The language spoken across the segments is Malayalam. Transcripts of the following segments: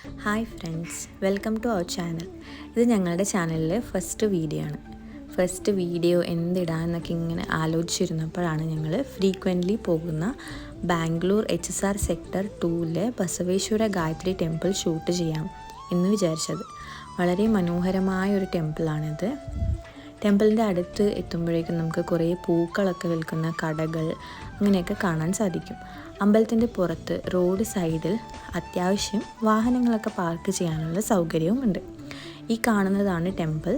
Hi friends, welcome to our channel. ഇത് ഞങ്ങളുടെ ചാനലിലെ ഫസ്റ്റ് വീഡിയോ ആണ്. ഫസ്റ്റ് വീഡിയോ എന്തിടാന്നൊക്കെ ഇങ്ങനെ ആലോചിച്ചിരുന്നപ്പോഴാണ് ഞങ്ങൾ ഫ്രീക്വൻ്റ്ലി പോകുന്ന Bangalore HSR sector 2 Basaveshwara Gayatri temple shoot ചെയ്യാം എന്ന് വിചാരിച്ചത്. വളരെ മനോഹരമായ ഒരു ടെമ്പിളാണിത്. ടെമ്പിളിൻ്റെ അടുത്ത് എത്തുമ്പോഴേക്കും നമുക്ക് കുറേ പൂക്കളൊക്കെ വിൽക്കുന്ന കടകൾ അങ്ങനെയൊക്കെ കാണാൻ സാധിക്കും. അമ്പലത്തിൻ്റെ പുറത്ത് റോഡ് സൈഡിൽ അത്യാവശ്യം വാഹനങ്ങളൊക്കെ പാർക്ക് ചെയ്യാനുള്ള സൗകര്യവും ഉണ്ട്. ഈ കാണുന്നതാണ് ടെമ്പിൾ.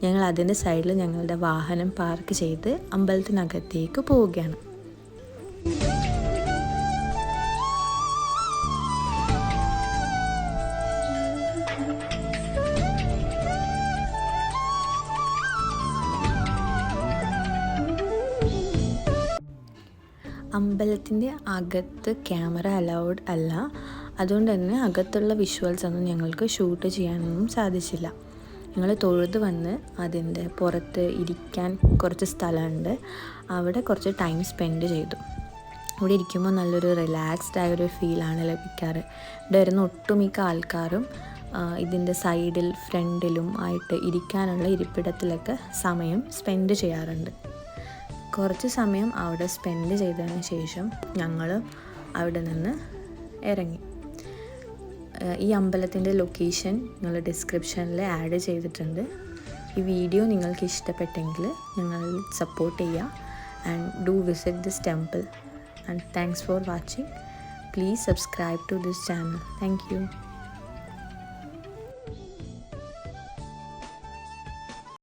ഞങ്ങൾ അതിൻ്റെ സൈഡിൽ ഞങ്ങളുടെ വാഹനം പാർക്ക് ചെയ്ത് അമ്പലത്തിനകത്തേക്ക് പോവുകയാണ്. അമ്പലത്തിൻ്റെ അകത്ത് ക്യാമറ അലൗഡ് അല്ല, അതുകൊണ്ട് തന്നെ അകത്തുള്ള വിഷ്വൽസ് ഒന്നും ഞങ്ങൾക്ക് ഷൂട്ട് ചെയ്യാനൊന്നും സാധിച്ചില്ല. ഞങ്ങൾ തൊഴുത് വന്ന് അതിൻ്റെ പുറത്ത് ഇരിക്കാൻ കുറച്ച് സ്ഥലമുണ്ട്, അവിടെ കുറച്ച് ടൈം സ്പെൻഡ് ചെയ്തു. അവിടെ ഇരിക്കുമ്പോൾ നല്ലൊരു റിലാക്സ്ഡ് ആയൊരു ഫീലാണ് ലഭിക്കാറ്. ഇവിടെ വരുന്ന ഒട്ടുമിക്ക ആൾക്കാരും ഇതിൻ്റെ സൈഡിൽ ഫ്രണ്ടിലും ആയിട്ട് ഇരിക്കാനുള്ള ഇരിപ്പിടത്തിലൊക്കെ സമയം സ്പെൻഡ് ചെയ്യാറുണ്ട്. കുറച്ച് സമയം അവിടെ സ്പെൻഡ് ചെയ്തതിന് ശേഷം ഞങ്ങൾ അവിടെ നിന്ന് ഇറങ്ങി. ഈ അമ്പലത്തിൻ്റെ ലൊക്കേഷൻ ഞങ്ങൾ ഡിസ്ക്രിപ്ഷനിൽ ആഡ് ചെയ്തിട്ടുണ്ട്. ഈ വീഡിയോ നിങ്ങൾക്ക് ഇഷ്ടപ്പെട്ടെങ്കിൽ നിങ്ങൾ സപ്പോർട്ട് ചെയ്യുക and do visit this temple. And thanks for watching. Please subscribe to this channel. Thank U.